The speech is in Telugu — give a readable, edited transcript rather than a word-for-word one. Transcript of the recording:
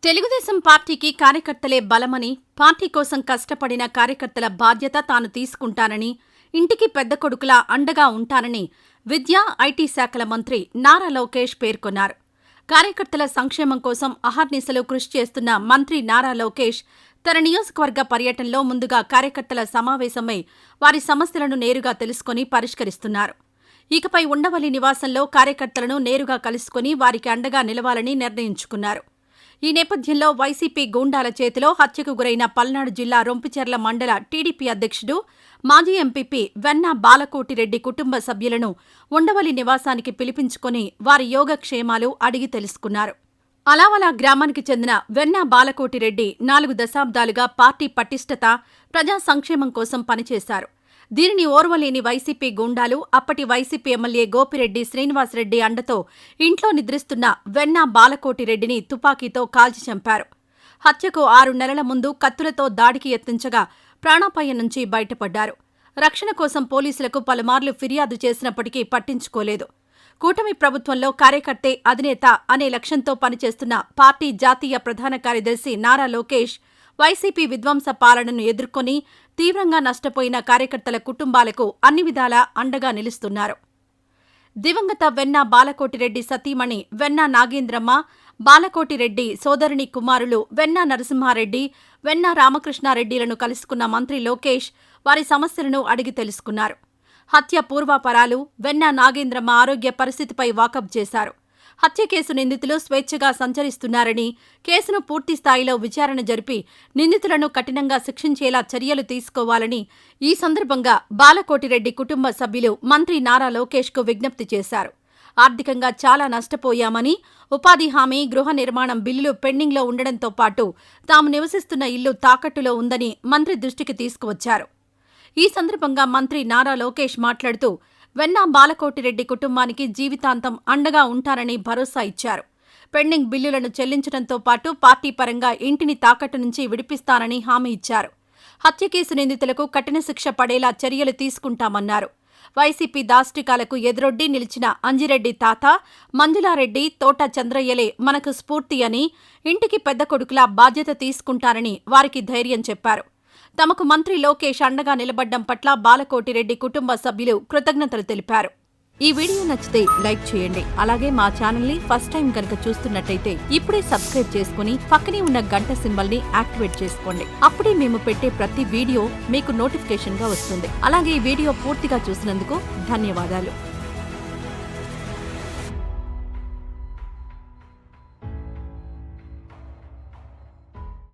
తెలుగుదేశం పార్టీకి కార్యకర్తలే బలమని, పార్టీ కోసం కష్టపడిన కార్యకర్తల బాధ్యత తాను తీసుకుంటానని, ఇంటికి పెద్ద కొడుకులా అండగా ఉంటానని విద్యా, ఐటీ శాఖల మంత్రి నారా లోకేష్ పేర్కొన్నారు. కార్యకర్తల సంక్షేమం కోసం అహర్నిశలు కృషి చేస్తున్న మంత్రి నారా లోకేష్ తన నియోజకవర్గ పర్యటనలో ముందుగా కార్యకర్తల సమావేశమై వారి సమస్యలను నేరుగా తెలుసుకుని పరిష్కరిస్తున్నారు. ఇకపై ఉండవల్లి నివాసంలో కార్యకర్తలను నేరుగా కలుసుకుని వారికి అండగా నిలవాలని నిర్ణయించుకున్నారు. ఈ నేపథ్యంలో వైసీపీ గూండాల చేతిలో హత్యకు గురైన పల్నాడు జిల్లా రొంపిచెర్ల మండల టీడీపీ అధ్యక్షుడు, మాజీ ఎంపీపీ వెన్న బాలకోటిరెడ్డి కుటుంబ సభ్యులను ఉండవల్లి నివాసానికి పిలిపించుకుని వారి యోగక్షేమాలు అడిగి తెలుసుకున్నారు. అలావలా గ్రామానికి చెందిన వెన్న బాలకోటిరెడ్డి 4 దశాబ్దాలుగా పార్టీ పటిష్టత, ప్రజా సంక్షేమం కోసం పనిచేశారు. దీనిని ఓర్వలేని వైసీపీ గూండాలు అప్పటి వైసీపీ ఎమ్మెల్యే గోపిరెడ్డి శ్రీనివాసరెడ్డి అండతో ఇంట్లో నిద్రిస్తున్న వెన్న బాలకోటిరెడ్డిని తుపాకీతో కాల్చి చంపారు. హత్యకు 6 నెలల ముందు కత్తులతో దాడికి యత్నించగా ప్రాణాపాయం నుంచి బయటపడ్డారు. రక్షణ కోసం పోలీసులకు పలుమార్లు ఫిర్యాదు చేసినప్పటికీ పట్టించుకోలేదు. కూటమి ప్రభుత్వంలో కార్యకర్తే అధినేత అనే లక్ష్యంతో పనిచేస్తున్న పార్టీ జాతీయ ప్రధాన కార్యదర్శి నారా లోకేష్ వైసీపీ విధ్వంస పాలనను ఎదుర్కొని తీవ్రంగా నష్టపోయిన కార్యకర్తల కుటుంబాలకు అన్ని విధాలా అండగా నిలుస్తున్నారు. దివంగత వెన్న బాలకోటిరెడ్డి సతీమణి వెన్న నాగేంద్రమ్మ, బాలకోటిరెడ్డి సోదరుని కుమారులు వెన్న నరసింహారెడ్డి, వెన్న రామకృష్ణారెడ్డిలను కలుసుకున్న మంత్రి లోకేష్ వారి సమస్యలను అడిగి తెలుసుకున్నారు. హత్య పూర్వాపరాలు, వెన్న నాగేంద్రమ్మ ఆరోగ్య పరిస్థితిపై వాకప్ చేశారు. హత్య కేసు నిందితులు స్వేచ్ఛగా సంచరిస్తున్నారని, కేసును పూర్తిస్థాయిలో విచారణ జరిపి నిందితులను కఠినంగా శిక్షించేలా చర్యలు తీసుకోవాలని ఈ సందర్భంగా బాలకోటిరెడ్డి కుటుంబ సభ్యులు మంత్రి నారా లోకేష్కు విజ్ఞప్తి చేశారు. ఆర్థికంగా చాలా నష్టపోయామని, ఉపాధి హామీ, గృహ నిర్మాణం బిల్లులు పెండింగ్లో ఉండడంతో పాటు తాము నివసిస్తున్న ఇల్లు తాకట్టులో ఉందని మంత్రి దృష్టికి తీసుకువచ్చారు. ఈ సందర్భంగా మంత్రి నారా లోకేష్ మాట్లాడుతూ వెన్న బాలకోటిరెడ్డి కుటుంబానికి జీవితాంతం అండగా ఉంటారని భరోసా ఇచ్చారు. పెండింగ్ బిల్లులను చెల్లించడంతో పాటు పార్టీ పరంగా ఇంటిని తాకట్టు నుంచి విడిపిస్తానని హామీ ఇచ్చారు. హత్య కేసు నిందితులకు కఠిన శిక్ష పడేలా చర్యలు తీసుకుంటామన్నారు. వైసీపీ దాష్టికాలకు ఎదురొడ్డి నిలిచిన అంజిరెడ్డి తాత, మంజులారెడ్డి, తోట చంద్రయ్యలే మనకు స్ఫూర్తి అని, ఇంటికి పెద్ద కొడుకులా బాధ్యత తీసుకుంటారని వారికి ధైర్యం చెప్పారు. తమకు మంత్రి లోకేష్ అండగా నిలబడ్డం పట్ల బాలకోటిరెడ్డి కుటుంబ సభ్యులు కృతజ్ఞతలు తెలిపారు. ఈ వీడియో నచ్చితే లైక్ చేయండి. అలాగే మా ఛానల్ ని ఫస్ట్ టైం కనుక చూస్తున్నట్టయితే ఇప్పుడే సబ్స్క్రైబ్ చేసుకుని పక్కనే ఉన్న గంట సింబల్ ని యాక్టివేట్ చేసుకోండి. అప్పుడే మేము పెట్టే ప్రతి వీడియో మీకు నోటిఫికేషన్ గా వస్తుంది. అలాగే ఈ వీడియో పూర్తిగా చూసినందుకు ధన్యవాదాలు.